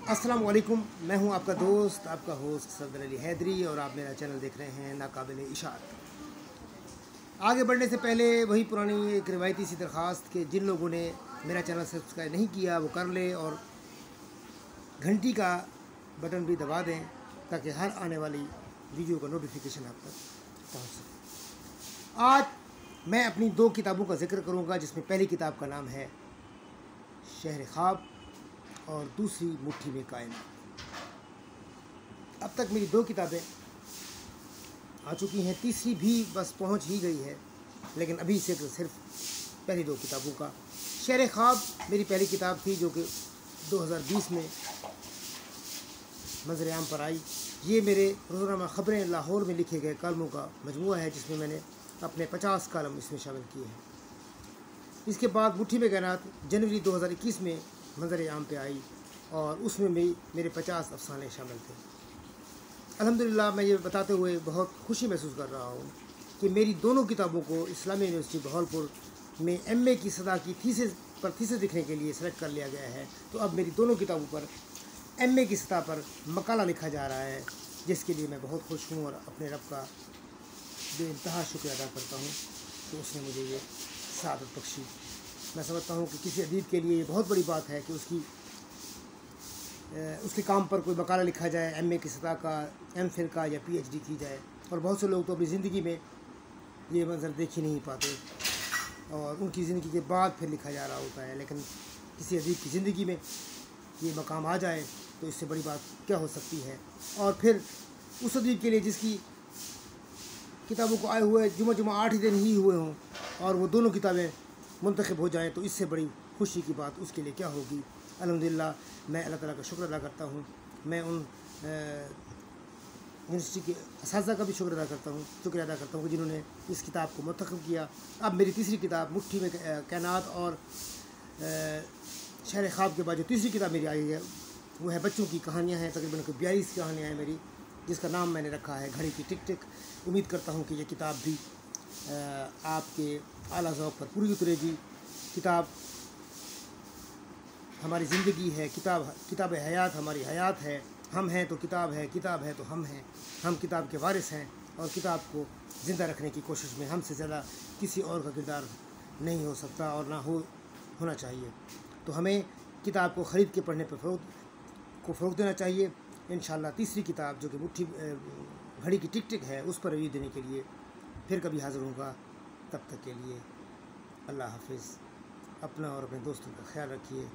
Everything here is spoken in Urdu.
السلام علیکم، میں ہوں آپ کا دوست، آپ کا ہوسٹ صفدر علی حیدری، اور آپ میرا چینل دیکھ رہے ہیں ناقابل اشاعت۔ آگے بڑھنے سے پہلے وہی پرانی ایک روایتی سی درخواست کہ جن لوگوں نے میرا چینل سبسکرائب نہیں کیا وہ کر لیں اور گھنٹی کا بٹن بھی دبا دیں تاکہ ہر آنے والی ویڈیو کا نوٹیفیکیشن آپ تک پہنچ سکے۔ آج میں اپنی 2 کتابوں کا ذکر کروں گا، جس میں پہلی کتاب کا نام ہے شہر خواب اور دوسری مٹھی میں کائنات۔ اب تک میری 2 کتابیں آ چکی ہیں، تیسری بھی بس پہنچ ہی گئی ہے، لیکن ابھی صرف پہلی 2 کتابوں کا۔ شہر خواب میری پہلی کتاب تھی جو کہ 2020 میں منظر عام پر آئی۔ یہ میرے روزنامہ خبریں لاہور میں لکھے گئے کالموں کا مجموعہ ہے، جس میں میں نے اپنے 50 کالم اس میں شامل کیے ہیں۔ اس کے بعد مٹھی میں کائنات جنوری 2021 میں منظر عام پہ آئی، اور اس میں بھی میرے 50 افسانے شامل تھے۔ الحمدللہ میں یہ بتاتے ہوئے بہت خوشی محسوس کر رہا ہوں کہ میری دونوں کتابوں کو اسلامی یونیورسٹی بہاولپور میں MA کی سطح کی تھیسس لکھنے کے لیے سلیکٹ کر لیا گیا ہے۔ تو اب میری دونوں کتابوں پر MA کی سطح پر مقالہ لکھا جا رہا ہے، جس کے لیے میں بہت خوش ہوں اور اپنے رب کا بے انتہا شکریہ ادا کرتا ہوں کہ اس نے مجھے یہ سعادت بخشی۔ میں سمجھتا ہوں کہ کسی ادیب کے لیے یہ بہت بڑی بات ہے کہ اس کے کام پر کوئی مقالہ لکھا جائے، MA کی سطح کا، MPhil کا یا PhD کی جائے، اور بہت سے لوگ تو اپنی زندگی میں یہ منظر دیکھ ہی نہیں پاتے، اور ان کی زندگی کے بعد پھر لکھا جا رہا ہوتا ہے۔ لیکن کسی ادیب کی زندگی میں یہ مقام آ جائے تو اس سے بڑی بات کیا ہو سکتی ہے، اور پھر اس ادیب کے لیے جس کی کتابوں کو آئے ہوئے جمعہ 8 دن ہی ہوئے ہوں اور وہ دونوں کتابیں منتخب ہو جائیں، تو اس سے بڑی خوشی کی بات اس کے لیے کیا ہوگی۔ الحمدللہ میں اللہ تعالیٰ کا شکر ادا کرتا ہوں۔ میں ان یونیورسٹی کے اساتذہ کا بھی شکریہ ادا کرتا ہوں کہ جنہوں نے اس کتاب کو منتخب کیا۔ اب میری تیسری کتاب مٹھی میں کائنات اور شہر خواب کے بعد جو تیسری کتاب میری آئی ہے وہ ہے بچوں کی کہانیاں ہیں، تقریباً 42 کہانیاں ہیں میری، جس کا نام میں نے رکھا ہے گھڑی کی ٹک ٹک۔ امید کرتا ہوں کہ یہ کتاب بھی آپ کے اعلیٰ ذوق پر پوری اترے گی۔ کتاب ہماری زندگی ہے، کتاب حیات ہماری حیات ہے، ہم ہیں تو کتاب ہے، کتاب ہے تو ہم ہیں، ہم کتاب کے وارث ہیں، اور کتاب کو زندہ رکھنے کی کوشش میں ہم سے زیادہ کسی اور کا کردار نہیں ہو سکتا اور نہ ہونا چاہیے۔ تو ہمیں کتاب کو خرید کے پڑھنے پہ فروغ دینا چاہیے۔ انشاءاللہ تیسری کتاب جو کہ گھڑی کی ٹک ٹک ہے، اس پر ریویو دینے کے لیے پھر کبھی حاضر ہوں گا۔ تب تک کے لیے اللہ حافظ۔ اپنا اور اپنے دوستوں کا خیال رکھیے۔